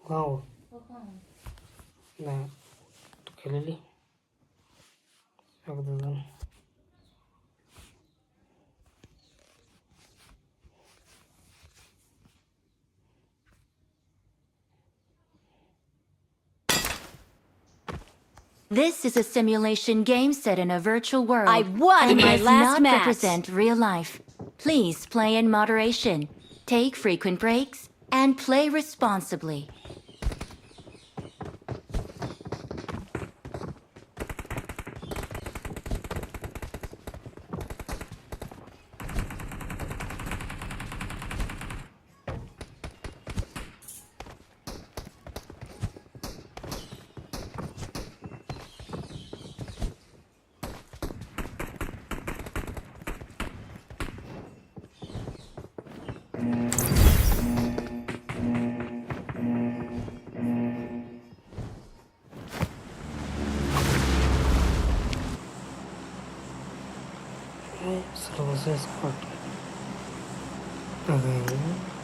Wow. Nah, kelly. This is a simulation game set in a virtual world. I won and my does last not match. represent real life. Please play in moderation, take frequent breaks, and play responsibly. Services spot. Again.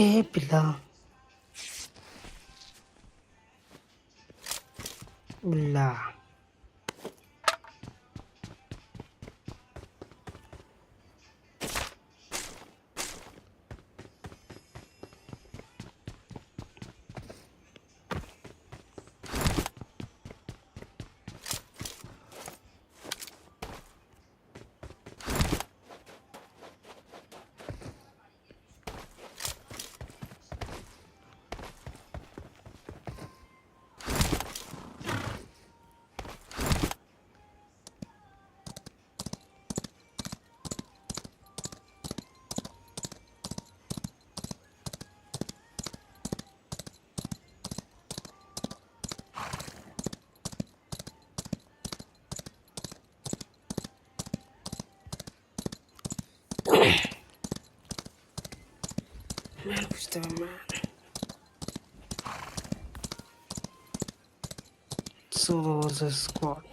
ఏ పిల్ల ఉల్లా Man, who's the man? Solo versus squad.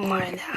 मायला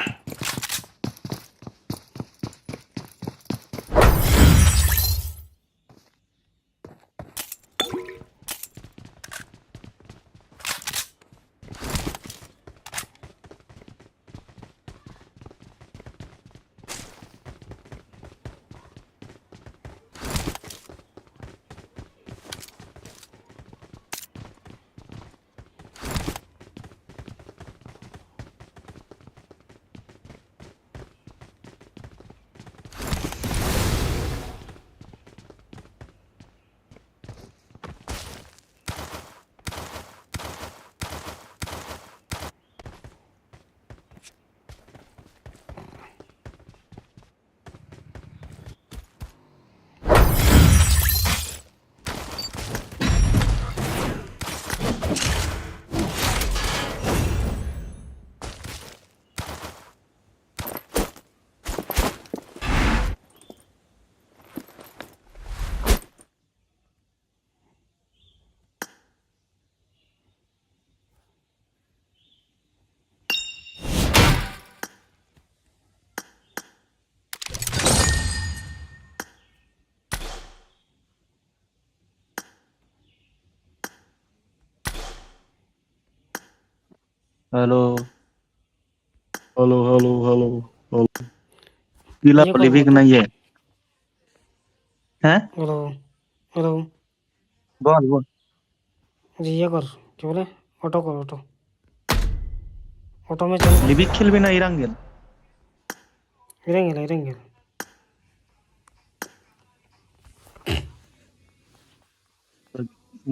hello hello hello hello hello तिला ये कर लिविक auto नहीं है हैं hello hello बोल बोल जी ये कर क्या बोले ऑटो कर ऑटो ऑटो में चल लिविक खेलबी ना इरांगेल इरेंगे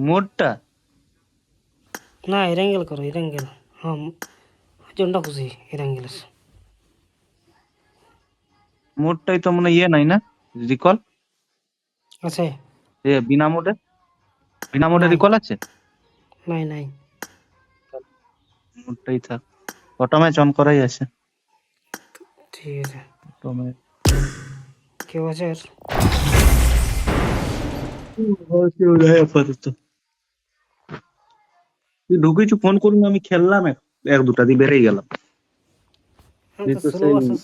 मोडटा ना इरेंगेल करो इरेंगेल हाँ जोंडा खुशी इरेंगेल मोडटाই তো মনে ইয়ে নাই না রিকল আছে এ বিনা মোডে নাই রিকল আছে নাই মোডটাই থাক অটো ম্যাচ অন করাই আছে ঠিক আছে অটো ম্যাচ কেউ আছে আর কেউ নেই আপাতত তুই ঢুকেছু ফোন করুন আমি খেললাম এক দুটা দিয়ে বেরিয়ে গেলাম হ্যাঁ এই তো তো স্লো সেই আসিস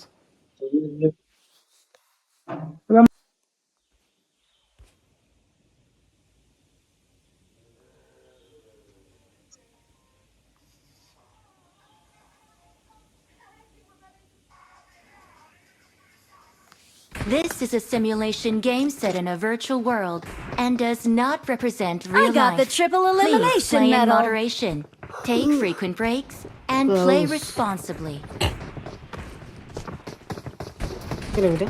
This is a simulation game set in a virtual world and does not represent real I got the life. triple Please elimination play in medal. moderation, take frequent breaks, and play Gross. responsibly. কেন বেটা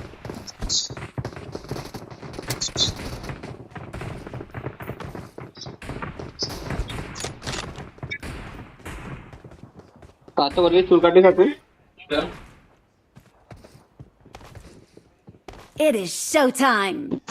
কাজটা করবি চুল কাটবি না তুই It is showtime.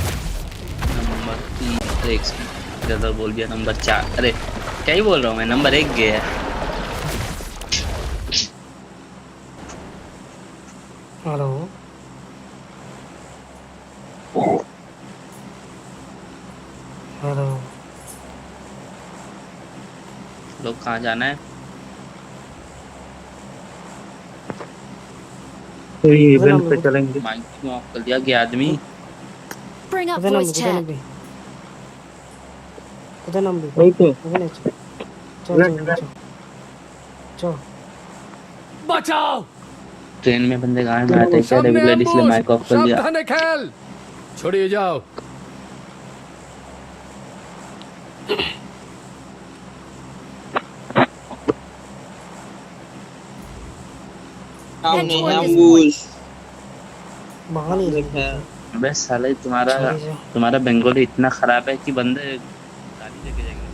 Number 3 तो एक गदर बोल दिया नंबर 4 अरे क्या ही बोल रहा हूँ मैं नंबर 1 गया है हेलो हेलो लोग कहाँ जाना है तो ये इवेंट पे चलेंगे माइक क्यों ऑफ कर दिया गया आदमी Bring up কোথায় নামবি voice কোথায় chat. নামবি কোথায় নামবি এই তো ওখানে চল চল ट्रेन में बंदे गाने में आते हैं क्या रेगुलर इसलिए माइक ऑफ कर दिया সাবধানে খেল ছড়িয়ে যাও Head toward this অ্যাম্বুশ বাঙালি अबे साले तुम्हारा चलिए जाओ। तुम्हारा बंगाली इतना खराब है कि बंदे गाली लेके जाएंगे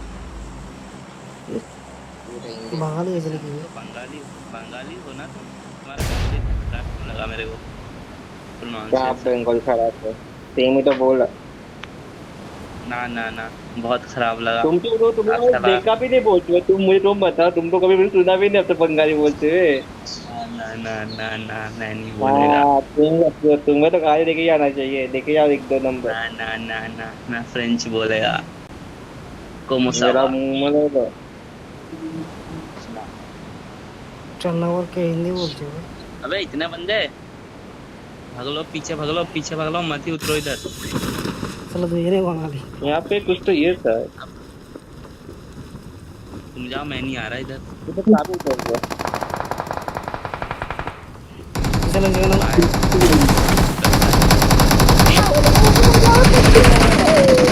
বাঙালি এসে কি बंगाली बंगाली हो ना तुम तुम्हारा बंगाली खराब क्यों लगा मेरे को फुल क्या नॉनसेंस बंगाल खराब है सेम ही तो बोल ना ना ना, बहुत खराब लगा। तुम तो तुमने वो अच्छा लगा। देखा भी नहीं बोलते हुए, तुम बताओ, तुम तो कभी भी सुना भी नहीं अब तो बंगाली बोलते हुए। ना ना ना ना, मैं नहीं बोलेगा। हाँ तुम्हें तो गाली देके ही आना चाहिए, देके जाओ एक दो नंबर। ना ना ना ना, मैं फ्रेंच बोलेगा। मेरा कोमोसावा। मुंह में तो चलना और क्या हिंदी बोलते हो भाई? अबे इतने बंदे, भाग लो पीछे, भाग लो पीछे, भाग लो, मत ही उतरो इधर। चलो तुझे नहीं बंगाली। यहाँ पे कुछ तो ये था। तुम जाओ, मैं नहीं आ रहा इधर। ये तो काफी चल गया। चलो जो ना। बाय।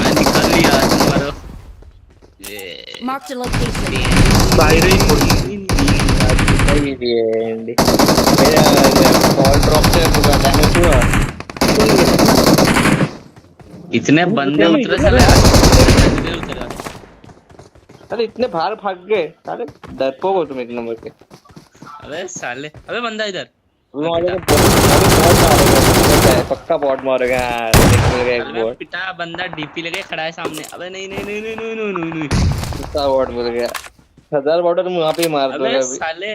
मैं निकाल लिया, तुम मारो। ये Marked a location. বাইরেই পড়ি। सही है मेरा कॉल ड्रॉप से डैमेज हुआ। इतने बंदे अरे उतरे अरे साले, आज उतरे। अरे इतने बाहर भाग गए साले, डरपोक हो तुम एक नंबर के। अबे साले, अबे बंदा इधर। तुम मैं आ पिटा। जाओगे बॉट मारोगे, पक्का बॉट मारोगे। हाँ देख मिल गया एक अबे बॉट। पिटा, बंदा डीपी लेके खड़ा है सामने। अबे नहीं नहीं नहीं नहीं नहीं नहीं नहीं नहीं। कितना बॉट मिल गया। 1000 बॉट तुम वहां पे ही मार अबे दोगे अभी। साले,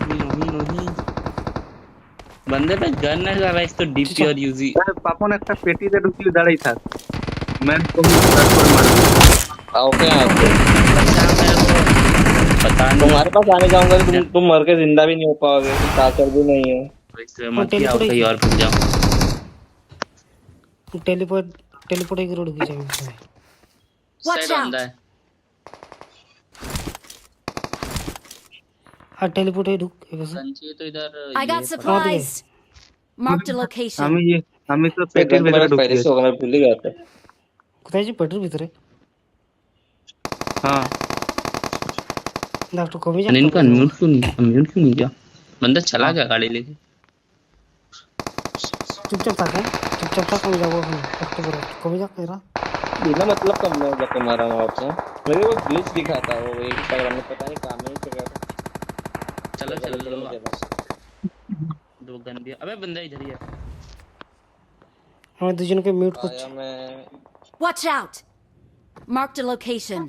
नहीं नहीं नहीं, बंदे पे गन है साला, इस तो डीपी चल और यूजी। পাপন একটা পেটিতে ঢুকিয়ে দাঁড়াই থাক, ম্যান তুমি তারপরে মারবি। आओ क्या यहाँ पे। बचा मेरे को, पता नहीं। तुम्हारे पास आने जाऊंगा तो तुम मर के जिंदा भी नहीं हो पाओगे, तुम ताकत भी नहीं है। वैसे और मत ही आओ, टेलीपोर्ट कहीं की और भाग जाओ। टेलीपोर्ट टेलीपोर्ट की रोड की जाएगी भाई। Watch साइड बंदा out! है। हाँ टेलीपोर्ट ही ढुक एक से। गन चाहिए तो इधर I got ये पड़ा है। पहुंच गए। supplies. Marked a location. আমি আমি তো ये পেটির गन ভেতরে तुम्हारे पास पहले ঢুকিয়ে से होगा, मैं भूल ही गया था। কোথায় যে পেটের ভিতরে হ্যাঁ ডাক্তার কমে मैंने যাক इनका म्यूट क्यों नहीं किया? बंदा चला হ্যাঁ गया गाड़ी लेके। চুপচাপ থাক হ্যাঁ চুপচাপ থাক আমি যাবো এখন একটু করে কমে যাক এরা। बिना मतलब कम में जाके मारा वहां पे। मेरे को ग्लिच दिखा था वो इंस्टाग्राम में, पता नहीं कहाँ में ही चला था। चलो चलो चलो चलो लो, मैं चला। दो गन भी। अबे बंदा इधर ही है। আমি দুজনকে মিউট করছি। आया मैं। Watch out! Marked a location.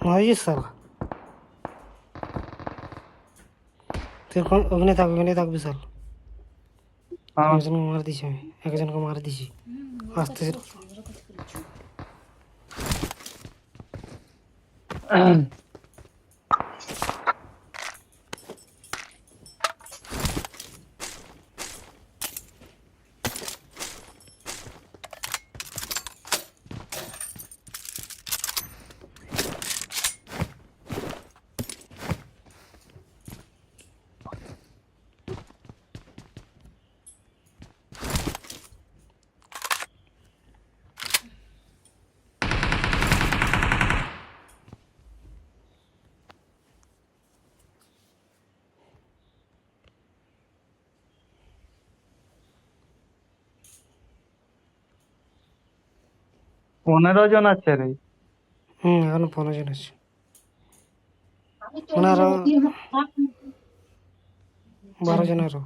মারিস সালা তুই ওখানে থাক বিশাল। হ্যাঁ একজনকে মার দিছি আমি একজনকে মার দিছি আস্তে পনেরো জন আছে রে। এখনো 15 জন আছে মানে আরো 12 জন আরো।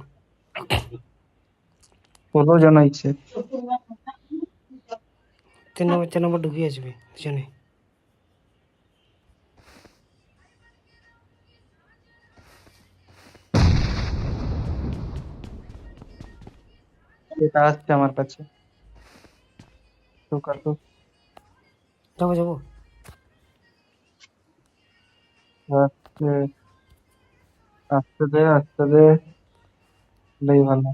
16জন আছে। 3 নম্বর ঢুকিয়ে আসবে দুজনে। এটা আসছে আমার কাছে, তো কাটো। যাবো যাবো আসছে, আসতে দে এটাই ভালো।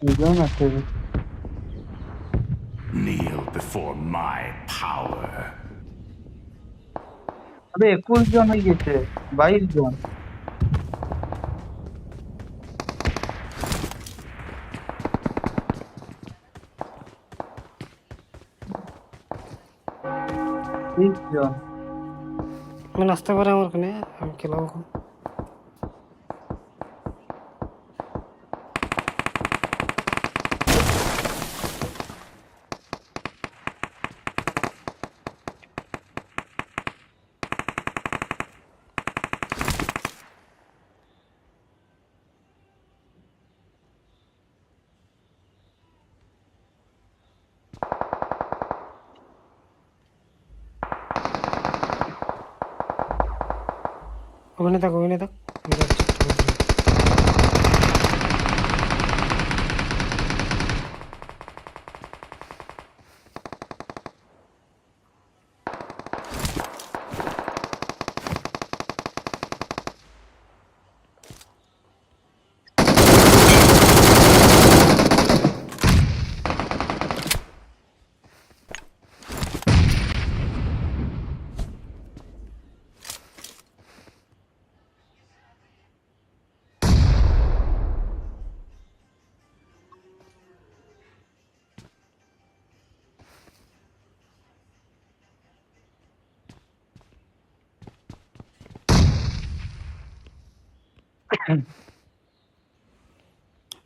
দুজন আছে। Kneel before my power. আরে 21 জন হয়ে গেছে, 22 জন। বিশ জন। মানে আসতে পারে আমার ওখানে, আমি খেলাবো এখন। ওখানে থাক, ওখানে থাক, আমি যাচ্ছি একটু ভেতরে।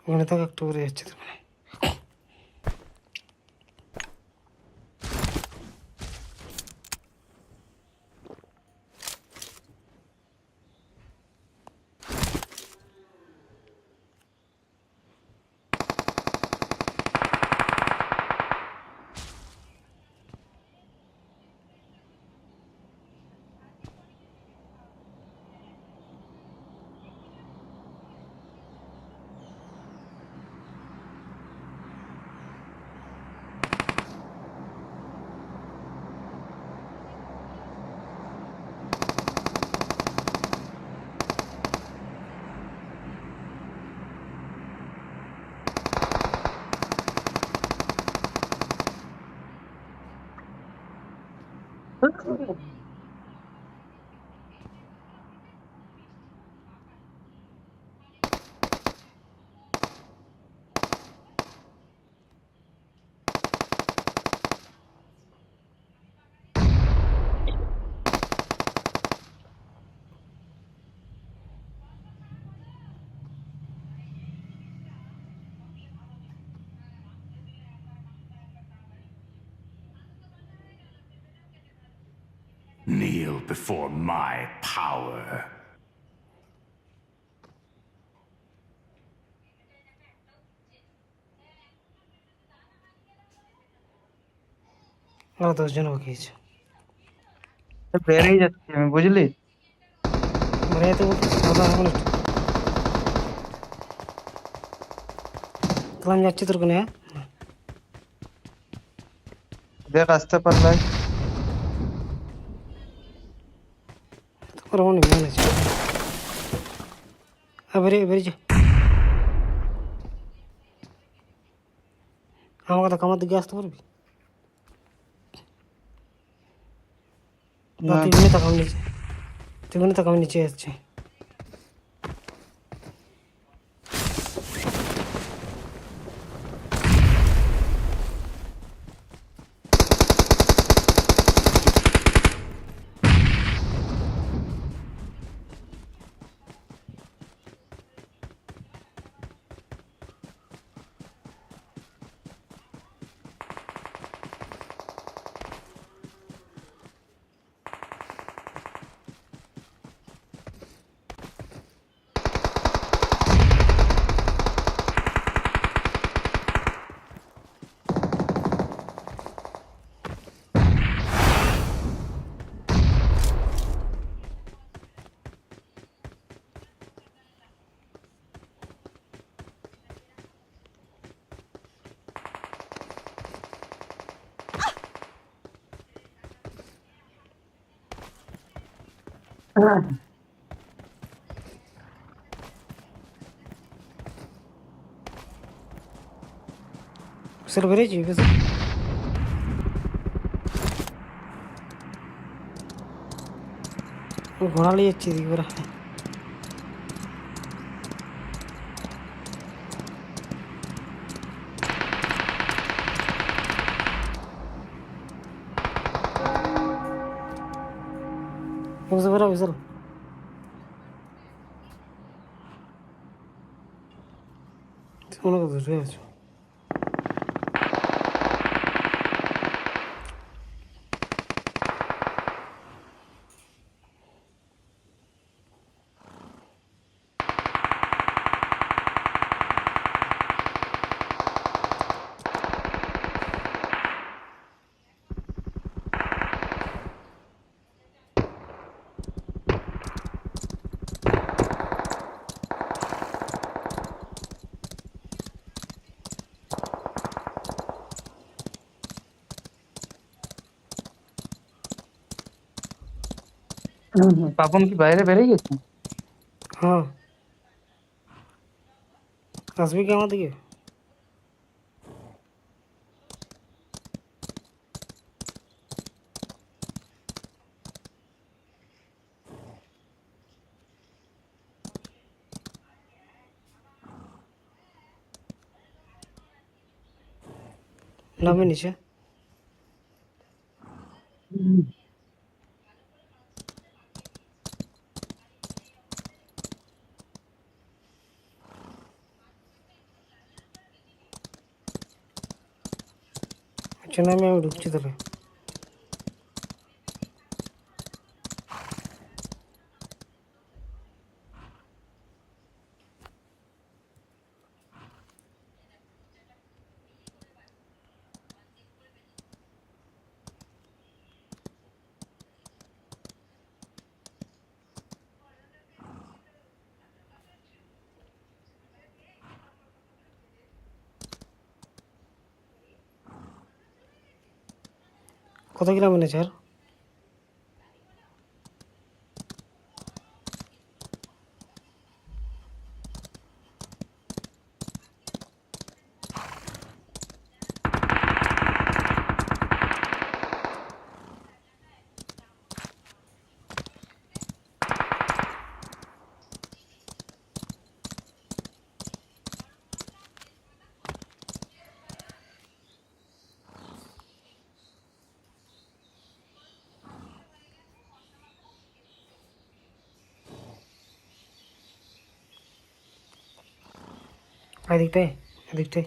ওখানে থাক, একটু ঘুরে যাচ্ছে তো মানে। Kneel before my power. আর 10 জন বাকি আছে। বেড়েই যাচ্ছি আমি, বুঝলি? মানে এত কথা এখন একটু তাহলে আমি যাচ্ছি তোর ওখানে, হ্যাঁ? দেখ আসতে পারলে। তোর মনে মেন আছে, বেরিয়ে বেরিয়ে যা। আমার কথা কামার দিকে আসতে পারবি? বা তুই ওখানে থাক, আমি নিচে, তুই ওখানে থাক, আমি নিচে যাচ্ছি। বিশাল বেড়েছি বিশাল ঘোড়া নিয়ে যাচ্ছি এদিকে বেড়া বিশাল বেড়া বিশাল মনে করতে ঠিক আছে পাপন কি বাইরে বেরিয়ে গেছে? হ্যাঁ আসবি কি আমার দিকে নামে নিচে আচ্ছা নামে আমি ঢুকছি তাহলে কত গ্রাম এনেছে আর এদিকটায় এদিকটায়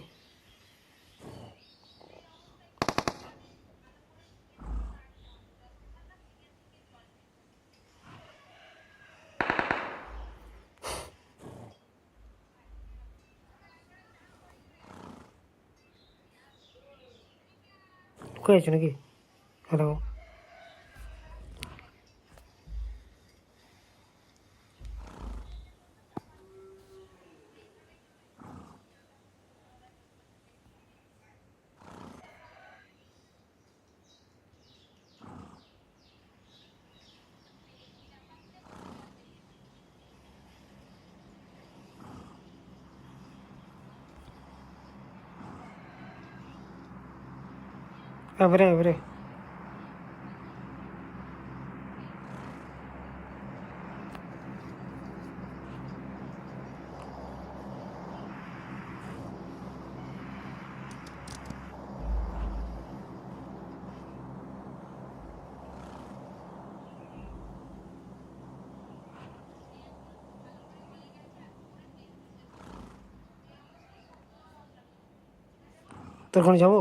ঢুকে আছো নাকি হ্যালো এবারে এবারে তোর ওখানে যাবো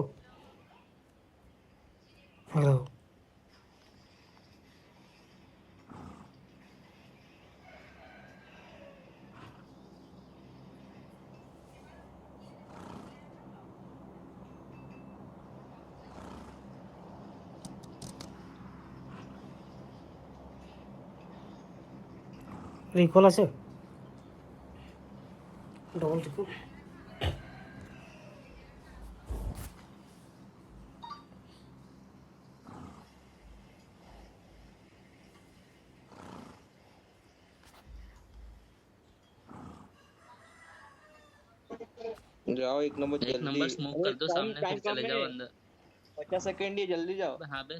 হ্যালো রিকল আছে ডবল রিকল जाओ एक नंबर एक जल्दी। नंबर स्मोक कर दो सामने, फिर चले जाओ अंदर। 50 सेकंड ही, जल्दी जाओ। हाँ बे,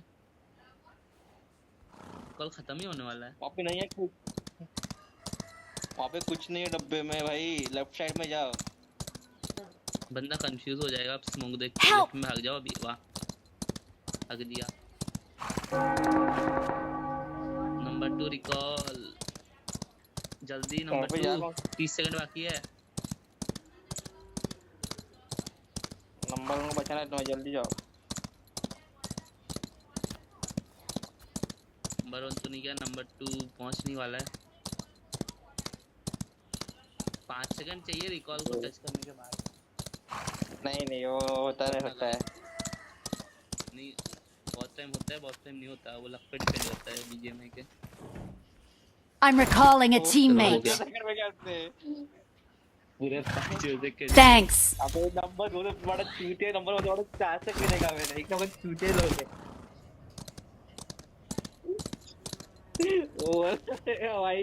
कॉल खत्म ही होने वाला है। वहाँ पे नहीं है कुछ, वहाँ पे कुछ नहीं है डब्बे में भाई, लेफ्ट साइड में जाओ। बंदा कंफ्यूज हो जाएगा, आप स्मोक देख के Help! लेफ्ट में भाग जाओ अभी। वाह, भाग दिया। नंबर 2 रिकॉल, जल्दी वहाँ नंबर पे 2, जाओ, 30 सेकंड बाकी है। नंबर को बचाना है, तुम्हें जल्दी जाओ। नंबर 1 तो नहीं गया, नंबर 2 पहुंच नहीं वाला है। 5 सेकंड चाहिए रिकॉल को टच करने के बाद। नहीं नहीं, वो होता नहीं करना सकता है। नहीं, बहुत टाइम होता है, बहुत टाइम नहीं होता, वो लक पे डिपेंड करता है बीजीएमआई के। I'm recalling a वो चलो हो teammate. गया। सेकंड में करते हैं। पूरे 5 सेकंड। Thanks. अब ये नंबर दो बड़ा चूते नंबर होते, बड़ा 4 तक मिलेगा मैंने, एक नंबर चूते लोग हैं। वो भाई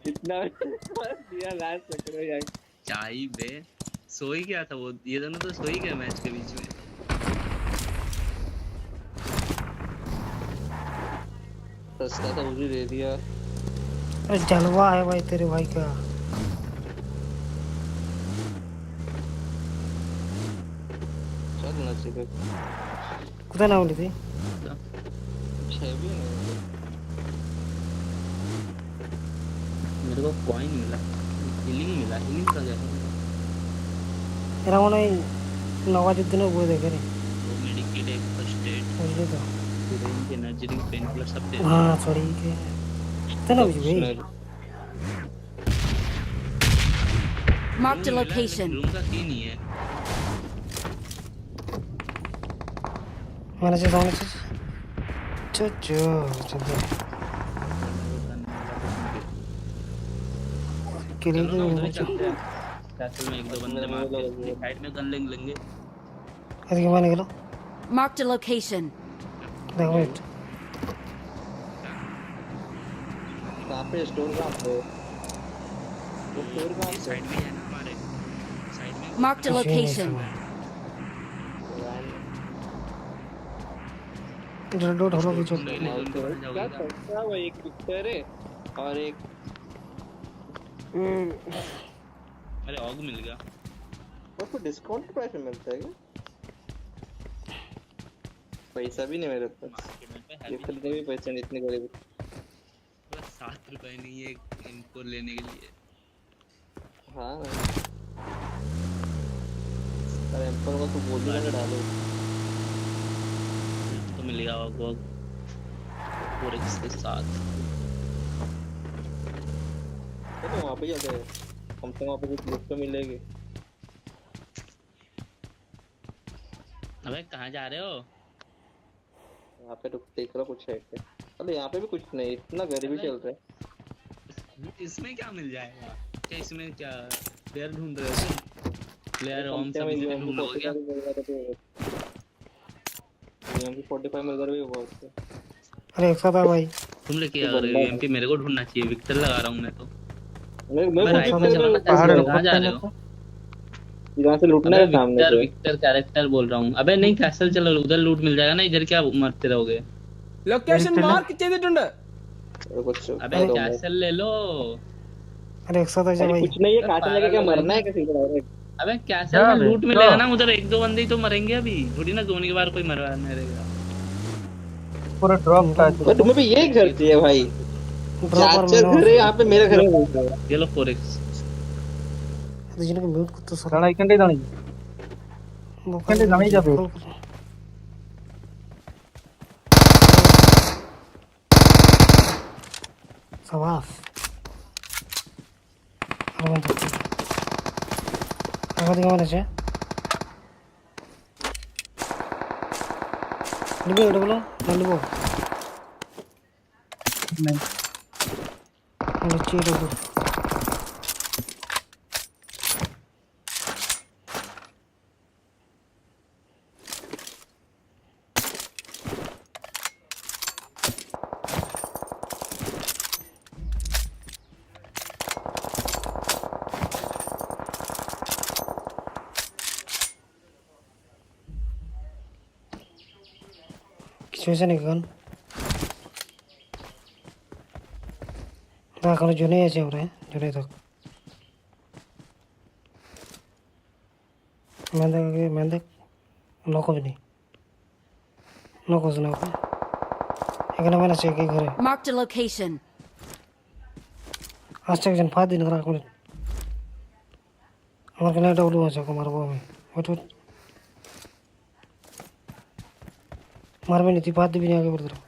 इतना दिया लास्ट सेकंड में यार। चाई बे, सो ही गया था वो, ये दोनों तो सो ही गए मैच के बीच में। सस्ता तो मुझे दे दिया। अरे जलवा है भाई तेरे भाई का। चल नसीब है। कुत्ता ना बोली थी। छह भी नहीं। मेरे को कॉइन मिला, हीलिंग मिला, हीलिंग का क्या है? এরা মনে হয় নবাজের দিনে বই দেখে রে। वो मेडिकेट, एक फर्स्ट एड, বুঝলি তো? Range, energy drink, pain killer सब दे। हाँ सॉरी के तो ना बुझ भाई। Marked a location. रूम का की नहीं है। मैंने से सामने से चो चल के लिए चलो ना उधर ही तो चलते हैं, कैसल में एक दो बंदे मार के साइड में गन लेंगे। अरे क्या निकलो Marked a location. देखो वेट कहाँ पे स्टोर कहाँ पे? वो स्टोर कहाँ ये पे? साइड में है ना हमारे, साइड में। Marked a location. इधर डोट हो रहा तुम रेलवे जोन पे क्या जाओगे क्या? करता है वो? एक विक्टर है और एक अरे ऑग मिल गया। उसको डिस्काउंट प्राइस में मिलता है क्या? पैसा भी नहीं मेरे पास, मार्केट में ये है खरीदने भी पैसे नहीं, इतनी गरीब। बस 7 रुपए नहीं है इनको लेने के लिए। हाँ अरे एम्पर को तो बोल दिया ना डालो। तो मिलेगा ऑग फोरेक्स के साथ। चलो वहाँ पे जाते हैं, हम तो वहाँ पे कुछ लूट तो मिलेगी। अबे कहाँ जा रहे हो? यहाँ पे रुक देख रहा कुछ है क्या? अरे यहाँ पे भी कुछ नहीं, इतना गरीबी चल रहा है। इसमें क्या मिल जाएगा? क्या इसमें क्या प्लेयर ढूंढ रहे हो तुम? प्लेयर हम सब इसमें ढूंढ लोगे क्या? एमपी 45 मिल गया बहुत है। अरे एक साथ आ भाई तुम लेके आ रहे हो एमपी, मेरे को ढूंढना चाहिए। विक्टर लगा रहा हूँ मैं तो। मैं राइट में चलो ना, कहाँ जा रहे हो? यहाँ से लूटना है सामने विक्टर से। विक्टर कैरेक्टर बोल रहा हूँ। अबे नहीं, कैसल चलो, उधर लूट मिल जाएगा ना, इधर क्या मरते रहोगे? ലൊക്കേഷൻ മാർക്ക് ചെയ്തിട്ടുണ്ട്. कुछ अबे कैसल ले लो। अरे एक साथ आ जा अरे भाई कुछ नहीं है, कहाँ से लेके क्या मरना है किसी को डायरेक्ट? अबे कैसल में लूट मिलेगा ना, उधर एक दो बंदे ही तो मरेंगे अभी, थोड़ी ना गोने के बार कोई मरवा मरेगा। पूरा ड्रॉप का और तुम्हें भी यही घर चाहिए भाई? चाचा घर है यहाँ पे, मेरा घर है। ये लो फोरेक्स। जिनको म्यूट করতে সর দাঁড়া এখানটাই দাঁড়াই এখানটাই দাঁড়াই যাবে সবাস আমাদের কেমন আছে নিবো এটা বলো না নিবো নাই নিচে এটা কিছু হয়েছে নাকি এখন? না এখনো জনেই আছে আমরা, জনেই থাক। ম্যান দেখ নক হবে নি, নক হচ্ছে না ওকে। এখানে ম্যান আছে কি ঘরে? Marked a location. আসছে একজন, ফাঁদ দিন খারাপ করে। আমার কেন একটা উলু আছে, ওকে মারবো আমি। ওইট মারবি নি, তুই ফাঁদ দিবি না আগে বলে দিলাম।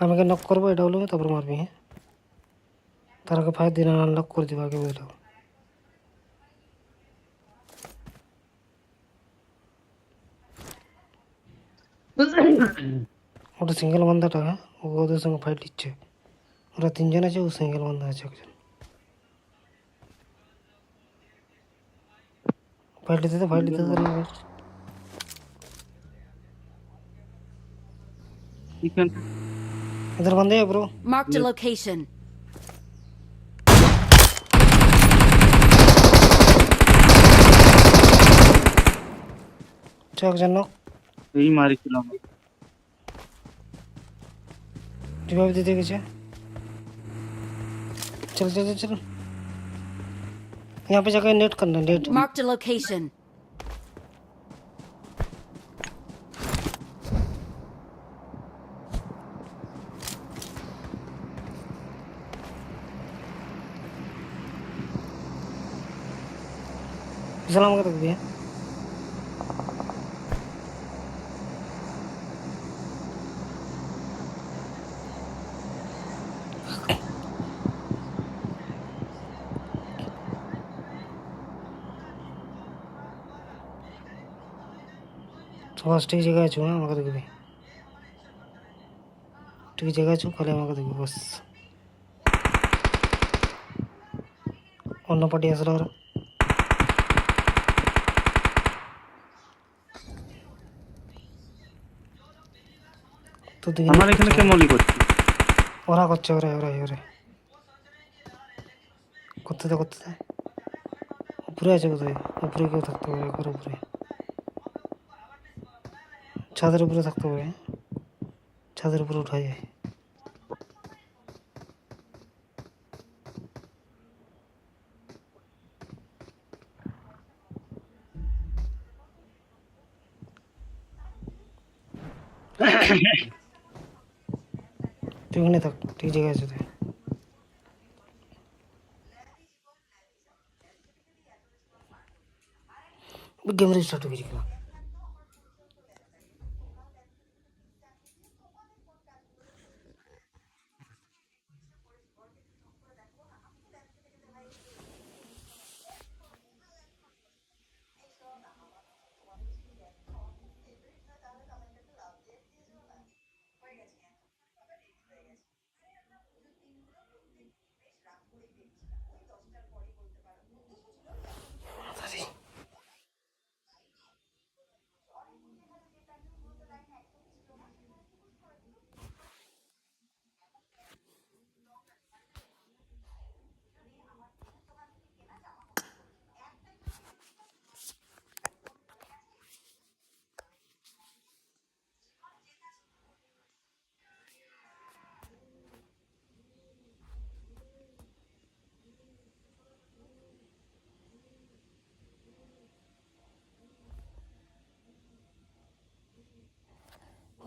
আমাকে নক করবো, এটা হলো তারপর মারবি। হ্যাঁ, তার আগে ফাঁদ দিন আনলক করে দিবো আগে বলে দিলাম। ওটা সিঙ্গেল বান্দাটা, হ্যাঁ ও ওদের সঙ্গে ফাইট দিচ্ছে। ওরা তিনজন আছে, ও সিঙ্গেল বান্দা আছে একজন। ফাইট দিতে इधर बंदे है ब्रो। Marked a location. चौक जानो এই মারিছিলাম। जवाब दे देगा क्या? चल चल चल, यहाँ पे जाकर नेट करना, नेट। Marked a location. सलाम कर दिया। तो बस ठीक जगह है, चुना मगर देखो ठीक जगह चुप खाली मगर देखो बस। অন্য পার্টি আসলে ওরা তো দুই আমার এখানে কে মলি করছে? ওরা করছে, ওরা ওরা ওরা করতে দে করতে দে। উপরে আছে কোথায়? উপরে কেউ থাকতে পারে, একবার উপরে ছাদের উপরে থাকতে পারে। ছাদের উপরে উঠা যায়। তুই ওখানে থাক, ঠিক জায়গায় আছে তুই। गेम रिस्टार्ट हो गई।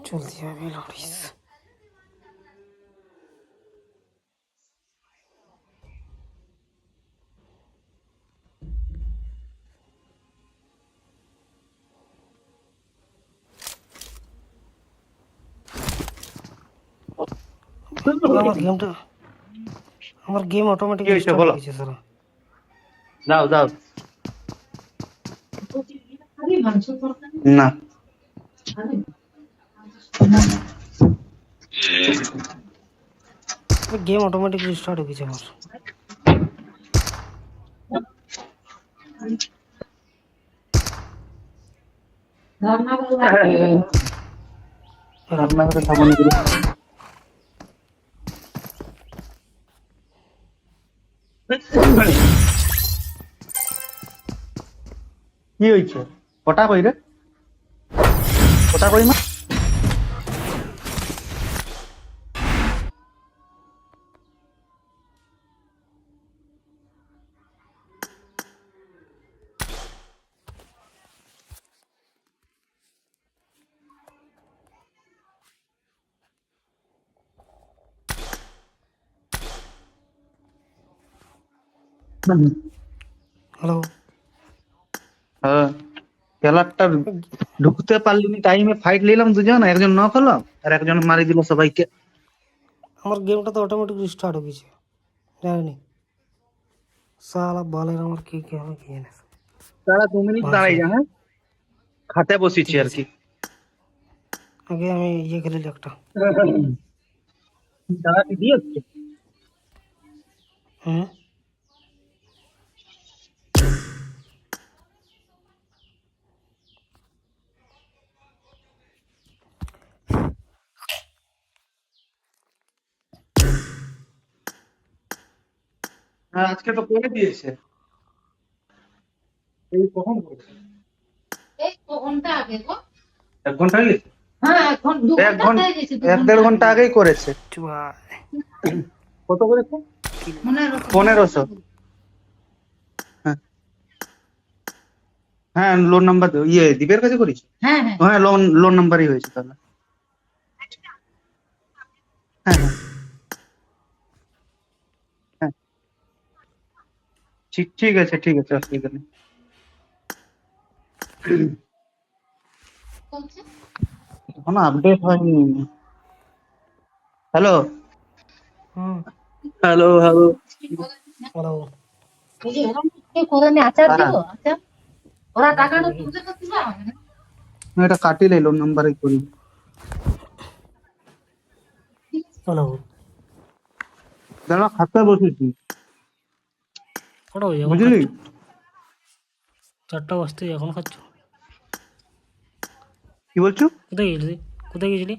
चलती है अभी लॉरीज। আমার গেম অটোমেটিক স্টার্ট হয়ে গেছে স্যার। দাও দাও না गेम ऑटोमेटिक रिस्टार्ट हो गई है हमारा। রান্না করে খাবো না গুলো। কি হয়েছে? কটা কই রে? কটা কই মা? হ্যালো। হ্যাঁ, খেলাটা ঢুকতে পারলিনি টাইমে, ফাইট নিলাম দুজন, একজন নক হলো আর একজন মারি দিল সবাইকে। আমার গেমটা তো অটোমেটিক স্টার্ট হয়ে গেছে, জানি সালা বলের আমার কি কি হবে কি জানে। তারা 2 মিনিট দাঁড়াই যা, হ্যাঁ খাতে বসেছি ঠিক আর আছে, কি। আগে আমি ইয়ে খেলি একটা। দাঁড়া কি দিয়েছে? হুম, হ্যাঁ আজকে তো করে দিয়েছে। এই কখন করেছে? এই তো ঘন্টা আগে গো। 1 ঘন্টা আগে? হ্যাঁ এখন 2 ঘন্টা হয়ে গেছে, 1-1.5 ঘন্টা আগেই করেছে। চুয়া কত করেছে? কিল। 1500। হ্যাঁ হ্যাঁ, লোন নাম্বার ইয়ে দীপের কাছে করিস? হ্যাঁ হ্যাঁ হ্যাঁ, লোন লোন নাম্বারই হয়েছে তাহলে। হ্যাঁ হ্যাঁ হ্যাঁ, ঠিক ঠিক আছে, ঠিক আছে, অসুবিধা নেই। এখনো আপডেট হয়নি। হ্যালো হুম, হ্যালো হ্যালো। হ্যালো। এই যে এরকম কে করে নি আচার হ্যাঁ, দিব আচার, ওরা টাকাটা দেখি তুলতে তো দিবা হবে না। এটা কাটিলে লোন নাম্বারই করি। হ্যালো। দাঁড়া খাতা বসেছি, কটা বাজে এখন বুঝলি? খাচ্ছ? 4টা বাজতে এখন খাচ্ছ? কি বলছো? কোথায় গেছিলি? কোথায় গেছিলি?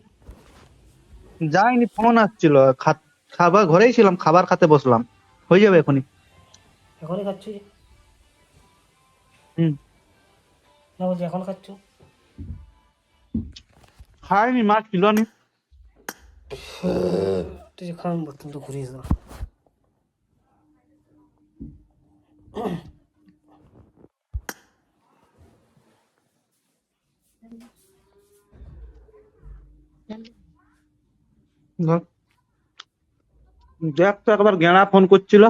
যাইনি, ফোন আসছিল। খাবার ঘরেই ছিলাম, খাবার খেতে বসলাম, হয়ে যাবে এখনই। এখনই খাচ্ছ যে? হুম, না বলছি এখন খাচ্ছ? খাইনি, মাছ ছিল নি। তুই যে খান বর্তন তো ঘুরিয়ে দাও। ধর, দেখ তো একবার গেনা ফোন করছিল।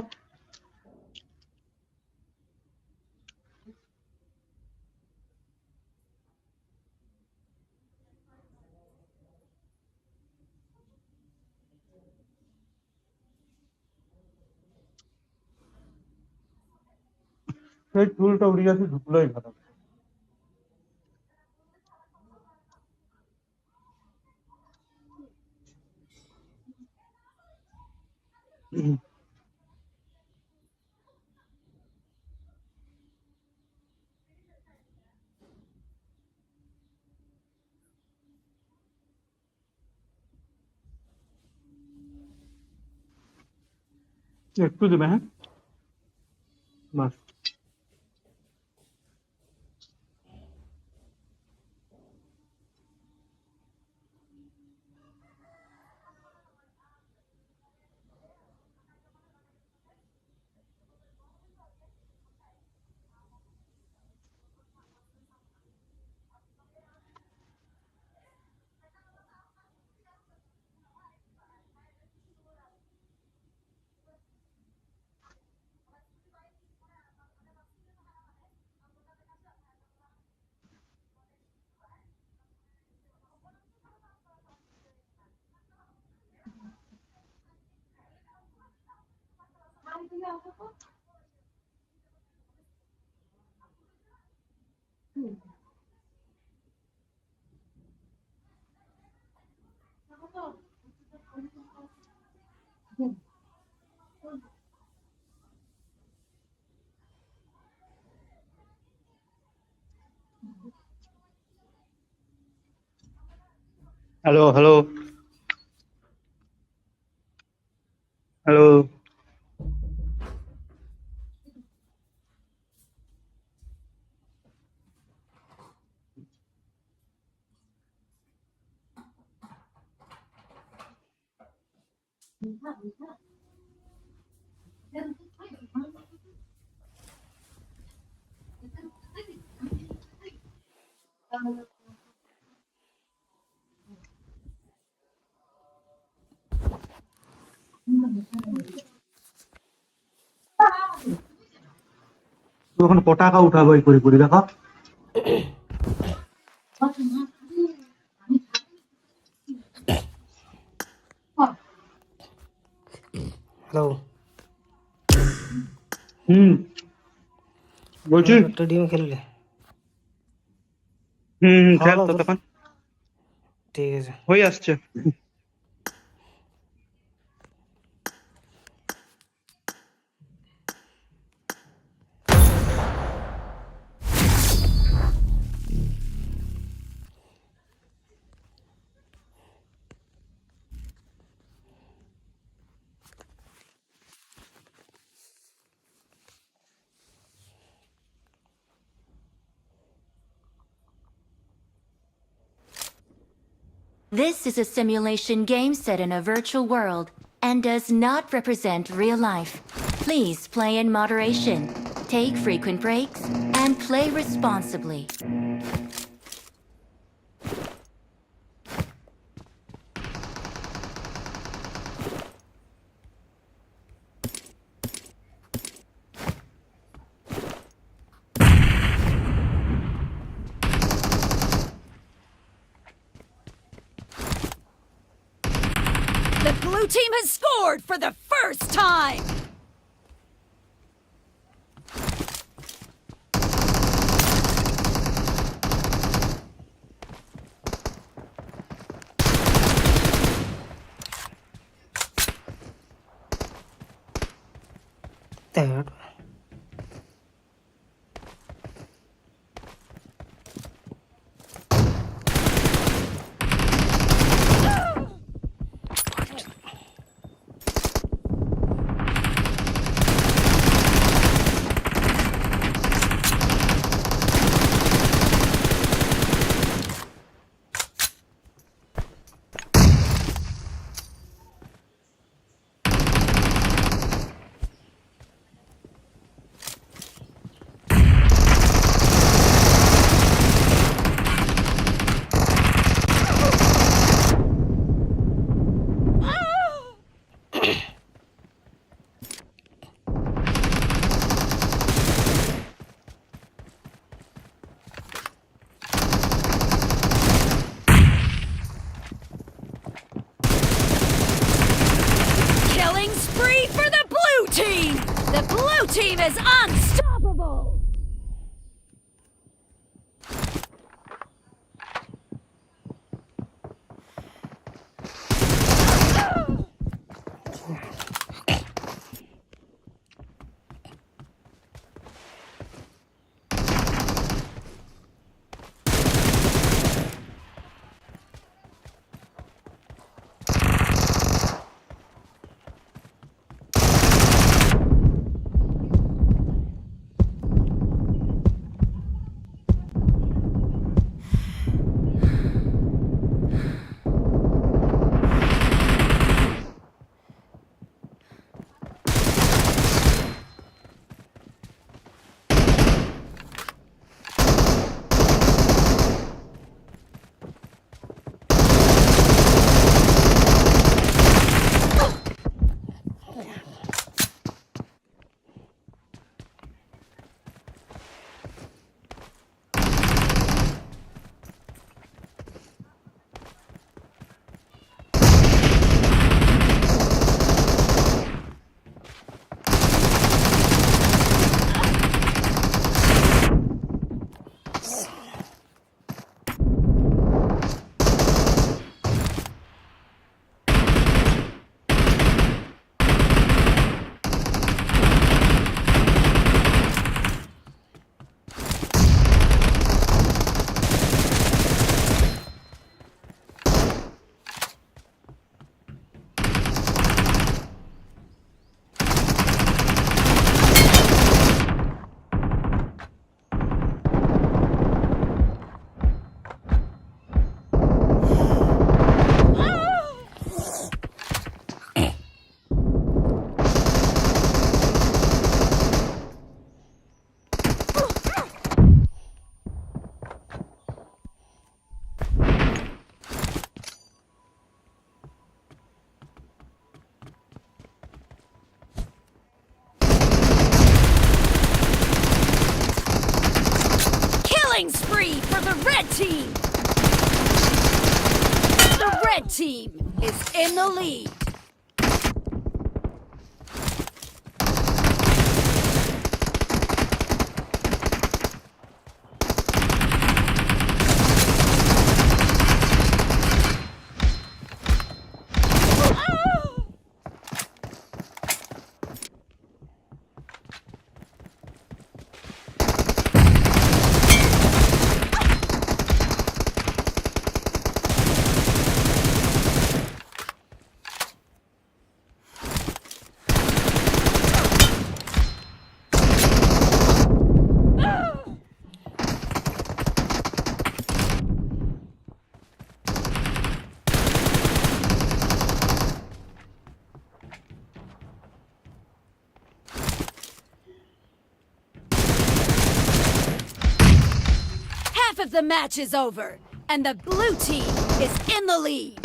সেই চুলটা উড়ে গেছে, ঢুকলোই ভালো। একটু দেবে, হ্যাঁ বাস। Hello hello hello. তখন পটাকা উঠাবো এই করে করে দেখো। হ্যালো, বলছি একটা ডিম খেললে? খেল ভালো তো তো, তখন ঠিক আছে। হয়ে আসছে। This is a simulation game set in a virtual world and does not represent real life. Please play in moderation, take frequent breaks, and play responsibly. The blue team has scored for the first time! Third. Killing spree for the blue team! The blue team is unstoppable! the red team! The red team is in the lead. Half of the match is over, and the blue team is in the lead.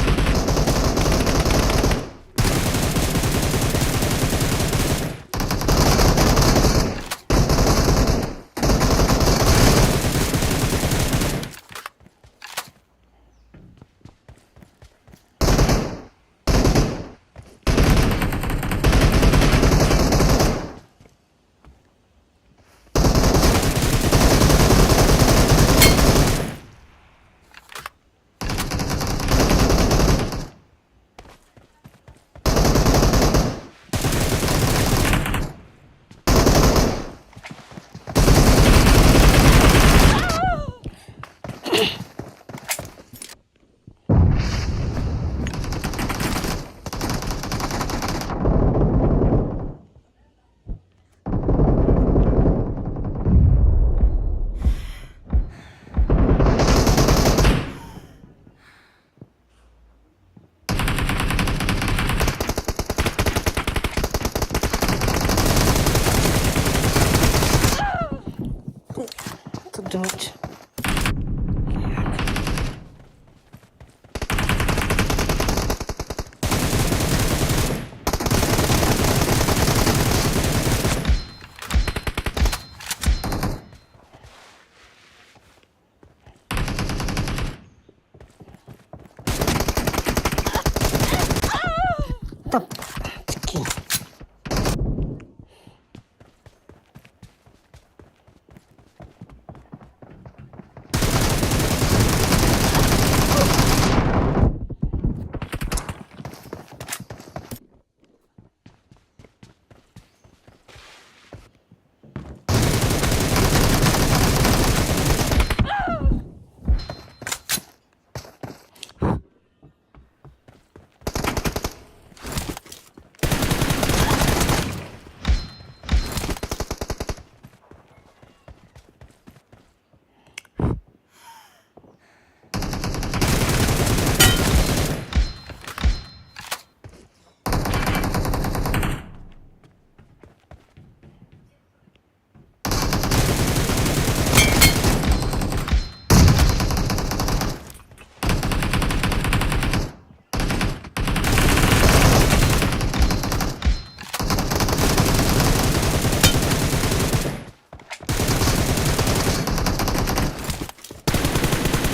Too much.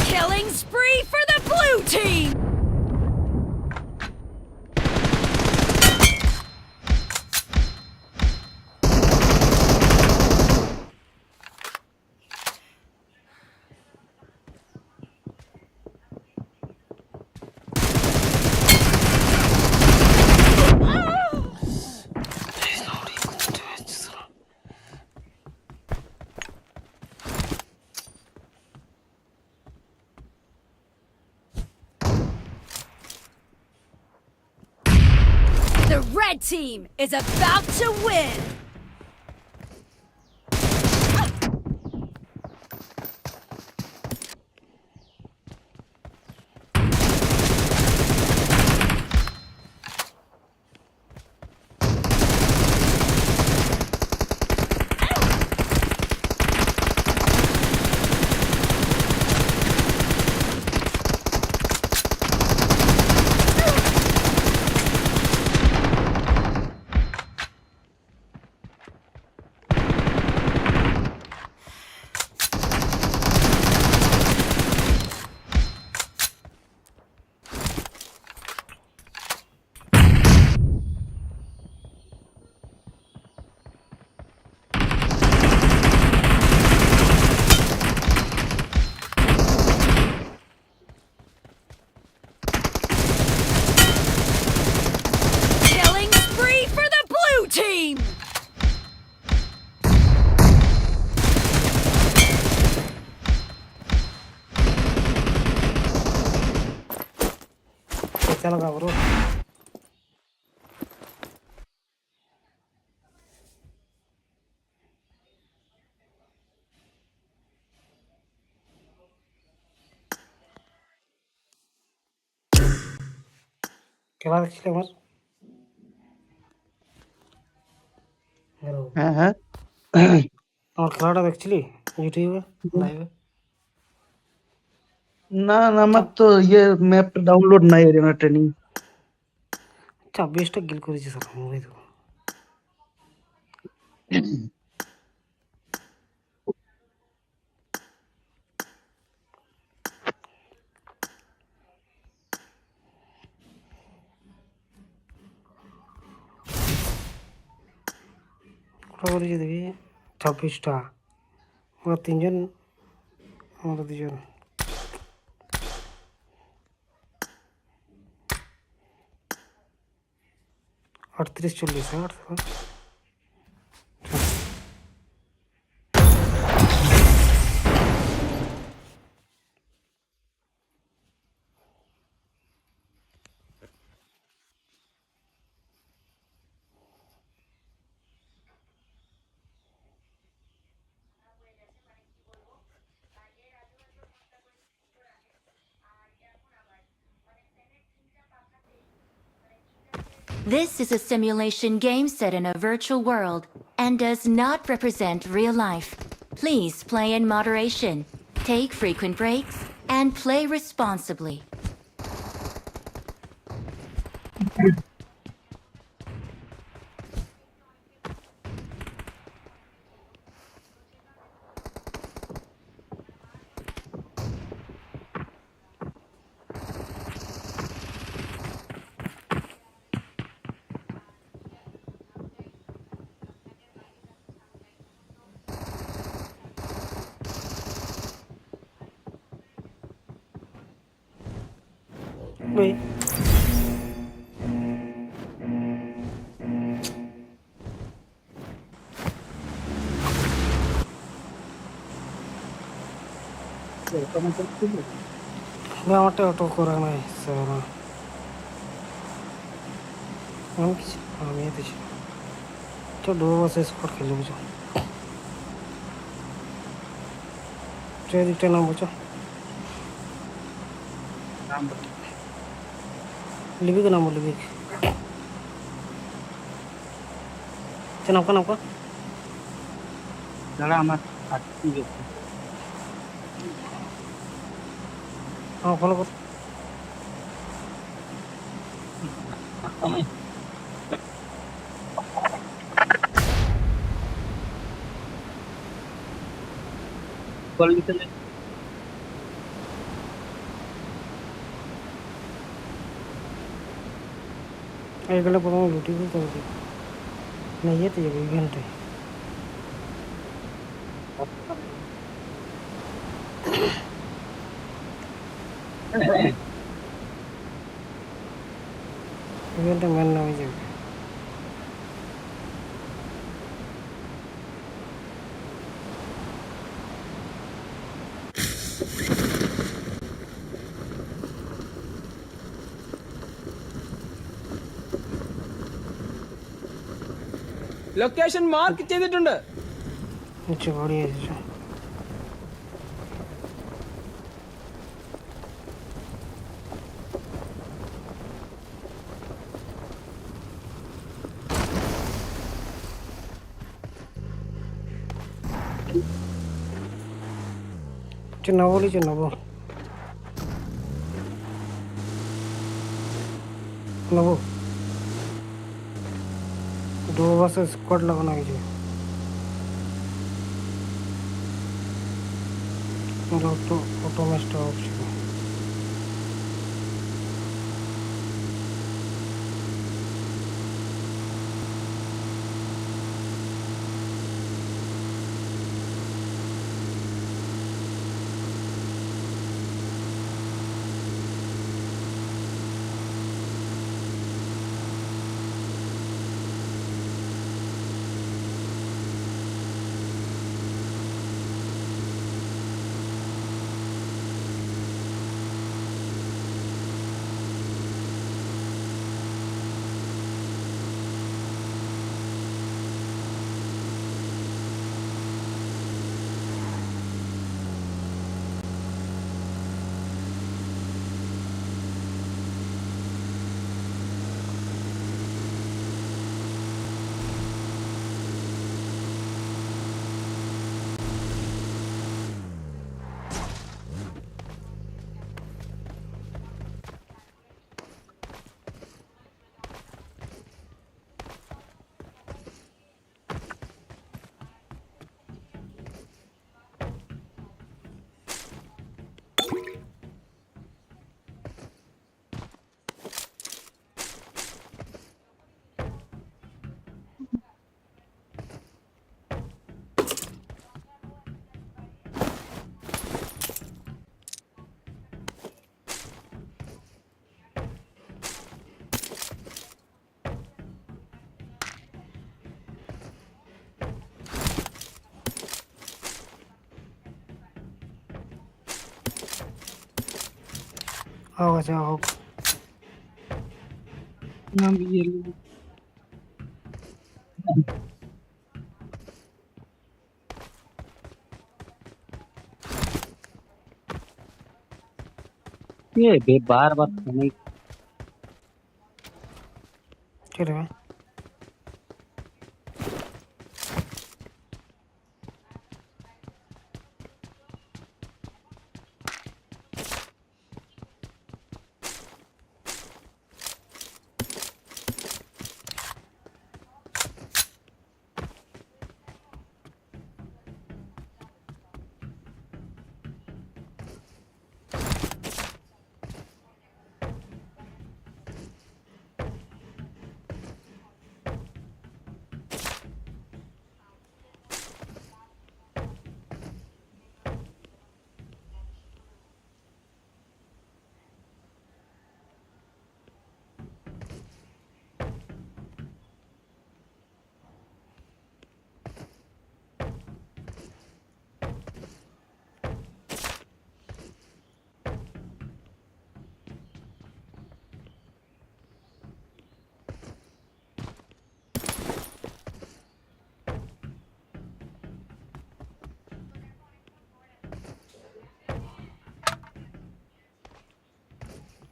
Killing spree for the blue team! The red team is about to win! লাগা bro খেলা দেখছিলে আমার hello হ্যাঁ হ্যাঁ আমার খেলাটা দেখছিলি ইউটিউবে লাইভে না না আমার তো ইয়ে ম্যাপটা ডাউনলোড নাই এরিনা ট্রেনিং 26টা গিল করেছি স্যার মুভি তো কটা করেছি দেখি 26টা ওরা 3জন আমরা 2জন 38-40 This is a simulation game set in a virtual world and does not represent real life. Please play in moderation, take frequent breaks, and play responsibly. Wait. আমারটা auto করা নাই স্যার আমি কিছু আমি এতেছি তো ডোর বাসে স্পট খেলে বুঝো দিকটা নাম বুঝো লিবিক নাম লিবিক নামকা নামকা দাঁড়া আমার হ্যাঁ ফলো কর এইগুলো প্রথমে লুটি দিতে হবে না ইয়েতে যাবে ইভেন্টে ইভেন্টে ম্যান নামে যাবে ലൊക്കേഷൻ മാർക്ക് ചെയ്തിട്ടുണ്ട് নিচে বাড়ি এসেছে চিনাবো চিনাবো নেবো দু বাসে স্কোয়াড লাগানো হয়েছে অটো ম্যাচটা অফ ছিল হোক আছে হোক ये बे बार बार नहीं ঠিক আছে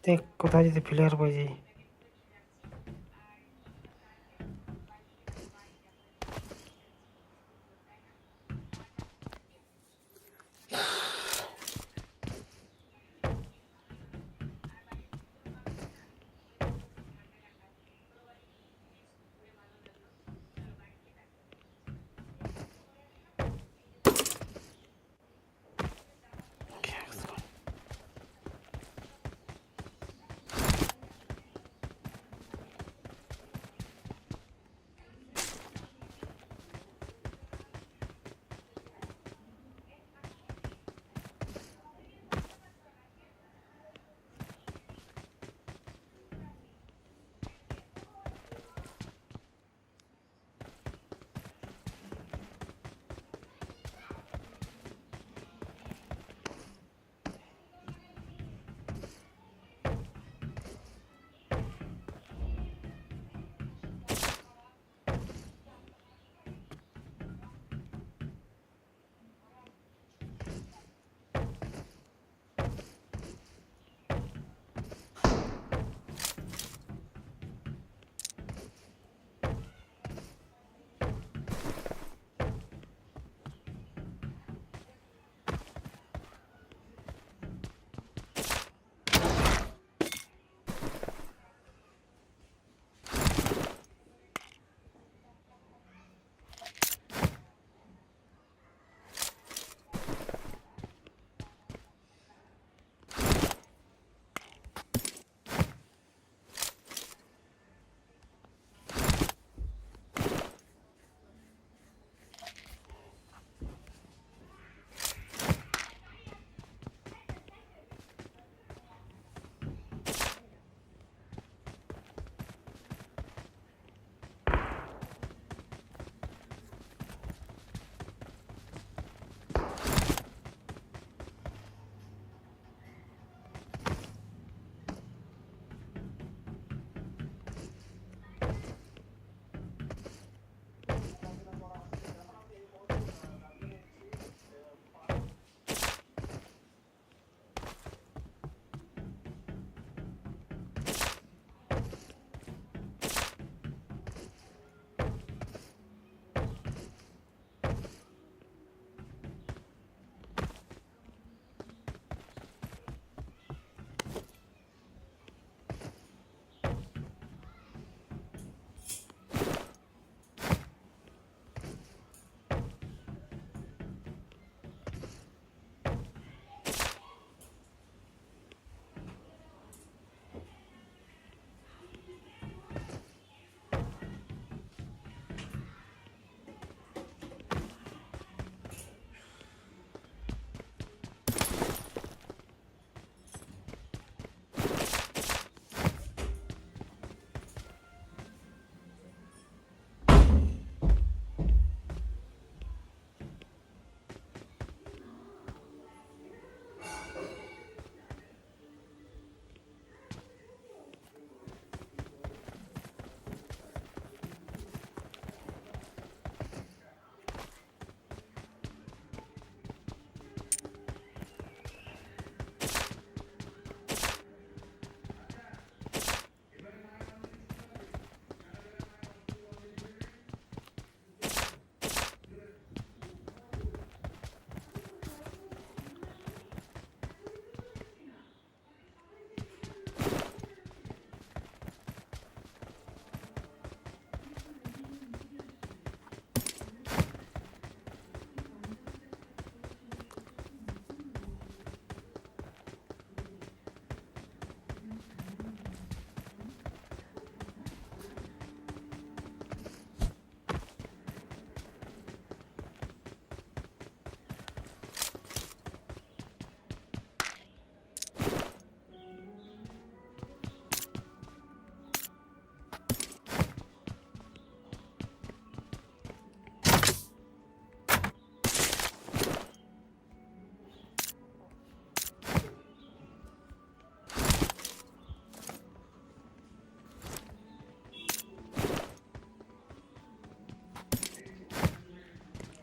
দেখ কোথায় যদি প্লেয়ার পাই যাই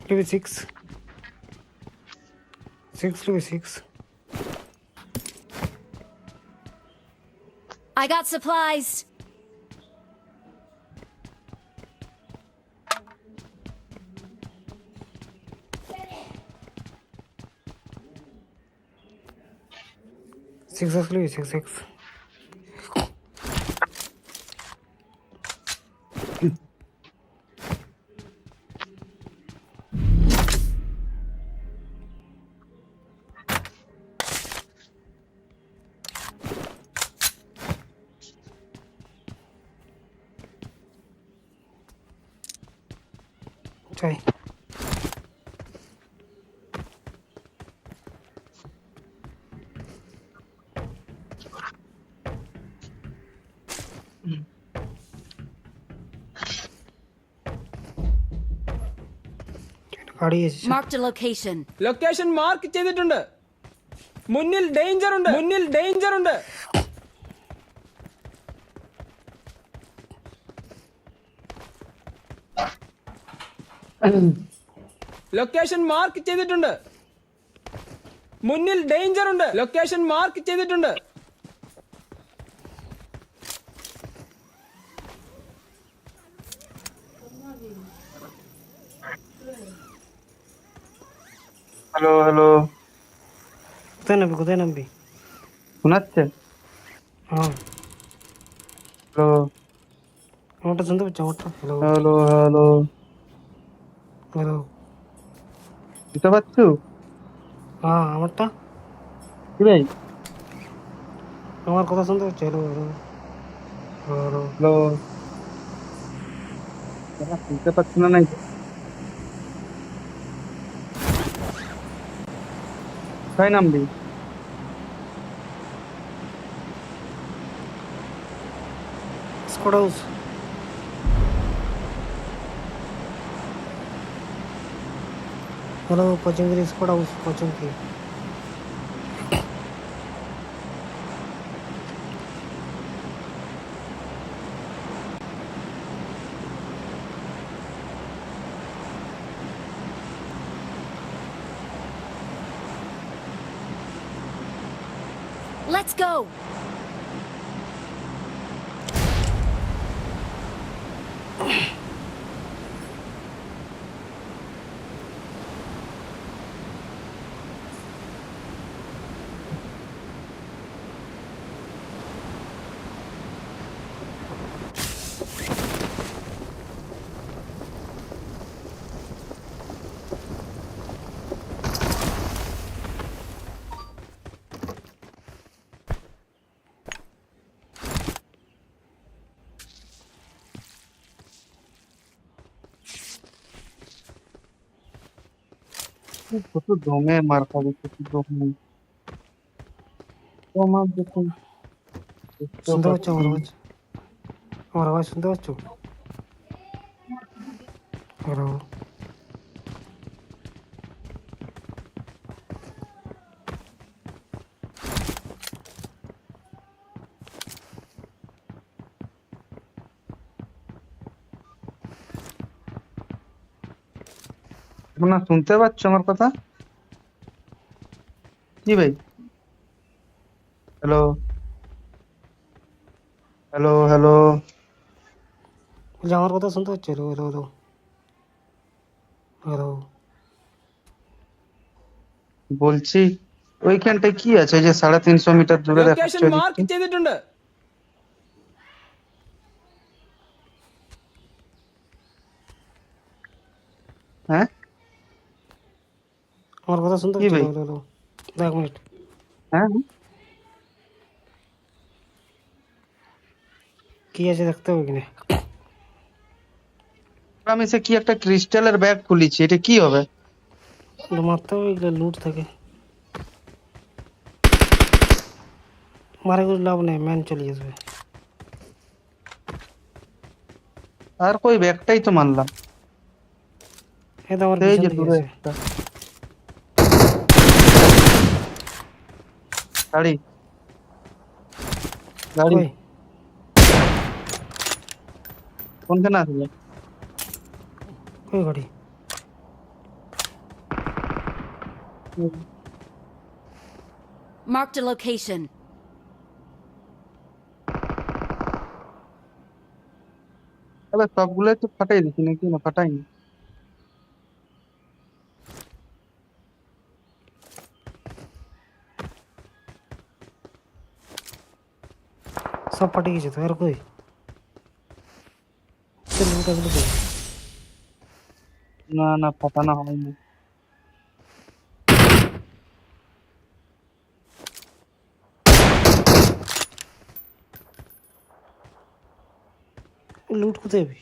Leave 6. 6, leave 6. I got supplies. Successfully 6. Try. Marked a location. Location mark ചെയ്തിട്ടുണ്ട്. മുന്നിൽ ഡേഞ്ചർ ഉണ്ട്. ലൊക്കേഷൻ മാർക്ക് ചെയ്തിട്ടുണ്ട്. മുന്നിൽ ഡേഞ്ചർ ഉണ്ട്. ലൊക്കേഷൻ മാർക്ക് ചെയ്തിട്ടുണ്ട്. হ্যালো হ্যালো, কোথায় নামবি? শোনাচ্ছে? হ্যাঁ, হ্যালো আমারটা শুনতে পাচ্ছি? আমারটা হ্যালো হ্যালো হ্যালো, হ্যালো। বুঝতে পারছো? হ্যাঁ, আমারটা, কি ভাই? আমার কথা শুনতে পাচ্ছি? Hello hello hello. হ্যালো, শুনতে পাচ্ছি না? নাই তাই নামবি? Squad house. হ্যালো, পচঙ্গিরি স্কোয়াড হাউস, পচঙ্গি। Let's go. কত দমে মার খাবে, কত দমে। তোমার দেখুন, শুনতে পাচ্ছ আমার আওয়াজ? আমার আওয়াজ শুনতে পাচ্ছ? হ্যালো, না শুনতে পাচ্ছ আমার কথা? কি ভাই? হ্যালো হ্যালো হ্যালো, বলছি আমার কথা শুনতে পাচ্ছ? Hello hello hello hello. বলছি ওইখানটায় কি আছে? ওই যে 350 মিটার দূরে ലൊക്കേഷൻ দেখাচ্ছে മാർക്ക് ചെയ്തിട്ടുണ്ട്. হ্যাঁ, আমার কথা শুনতে কি পাচ্ছ? ভাই? Hello hello. 1 মিনিট, হ্যাঁ, কি আছে দেখতে হবে কিনা। আমি সে কি একটা ক্রিস্টালের ব্যাগ খুলেছি, এটা কি হবে? মারতে হবে, এগুলো লুট থাকে। মারে কোনো লাভ নেই, ম্যান চলে আসবে। আর কই ব্যাগটাই তো মানলাম। এই তো আমার এই পিছন যে দিকে দূরে আছে। একটা গাড়ি গাড়ি কই? কোনখানে আসলে? কই গাড়ি? Marked a location. তাহলে সবগুলোই তো ফাটাই দিচ্ছি নাকি, না ফাটাইনি? সব ফাটে গেছে তো, আর কই লুটগুলো কই? না না, ফাটানো হয়নি। লুট কোথায় যাবি?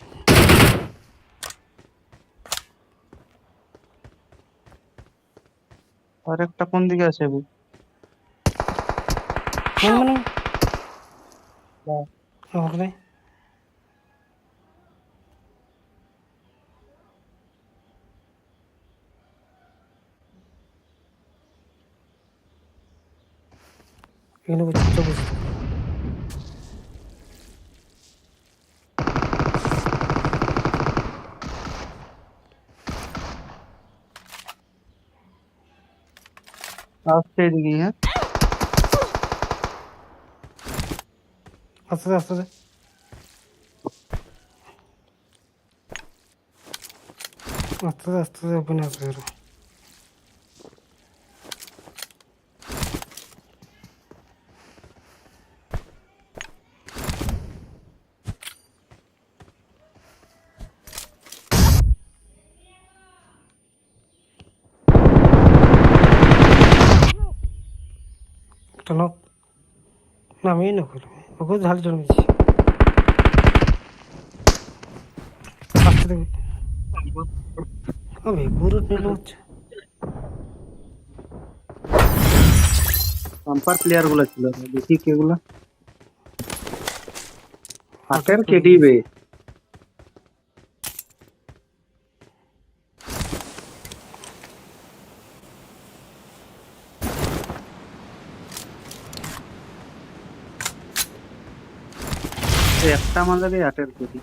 আর একটা কোন দিকে আছে ভাই? মানে আমাকে নাই। এখানে চুপচাপ বসে থাক। আসছে এদিকে, হ্যাঁ আস্তে আস্তে আস্তে আস্তে আস্তে ওখানে আসবে এরা। একটা নক, না আমি নক করলাম, ওকে ঝাল জন্মেছি। আসতে দেখবি আমি পুরো নিল হচ্ছে। বাম্পার প্লেয়ার গুলো ছিল, দেখি কেগুলা। হাতের কেডিবে একটা আমাদের 8-এর কেডি।